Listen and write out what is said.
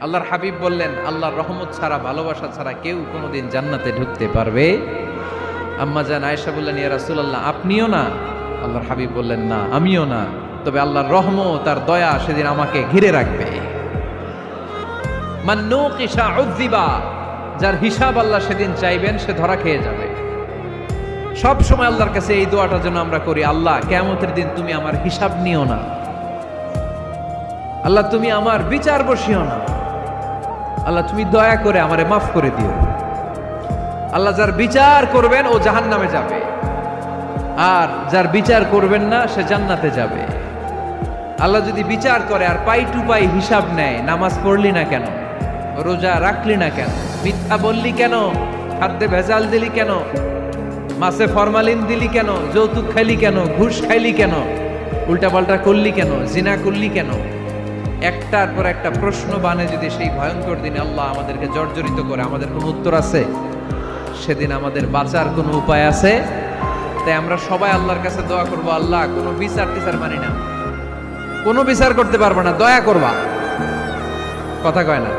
আল্লাহর হাবিব বললেন, আল্লাহর রহমত ছাড়া, ভালোবাসা ছাড়া কেউ কোনোদিন জান্নাতে ঢুকতে পারবে? আম্মা জান আয়েশা বললেন, ইয়া রাসূলুল্লাহ, আপনিও না? আল্লাহর হাবিব বললেন, না, আমিও না, তবে আল্লাহর রহমত আর দয়া সেদিন আমাকে ঘিরে রাখবে। মান নুকিশা উযযিবা, যার হিসাব আল্লাহ সেদিন চাইবেন সে ধরা খেয়ে যাবে। সব সময় আল্লাহর কাছে এই দোয়াটা যেন আমরা করি, আল্লাহ কিয়ামতের দিন তুমি আমার হিসাব নিও না, আল্লাহ তুমি আমার বিচার বসিও না, আল্লাহ তুমি দয়া করে আমারে মাফ করে দিও। আল্লাহ যার বিচার করবেন ও জাহান্নামে যাবে, আর যার বিচার করবেন না সে জান্নাতে যাবে। আল্লাহ যদি বিচার করে আর পাই টু পাই হিসাব নেয়, নামাজ পড়লি না কেন, রোজা রাখলি না কেন, মিথ্যা বললি কেন, খাদ্যে ভেজাল দিলি কেন, মাছে ফরমালিন দিলি কেন, যৌতুক খাইলি কেন, ঘুষ খাইলি কেন, উল্টাপাল্টা করলি কেন, জিনা করলি কেন, একটার পর একটা প্রশ্ন বানে যদি সেই ভয়ঙ্কর দিনে আল্লাহ আমাদেরকে জর্জরিত করে, আমাদের কোনো উত্তর আছে? সেদিন আমাদের বাঁচার কোনো উপায় আছে? তাই আমরা সবাই আল্লাহর কাছে দোয়া করবো, আল্লাহ কোনো বিচার টিচার মানি না, কোনো বিচার করতে পারবো না, দয়া করবা। কথা কয় না?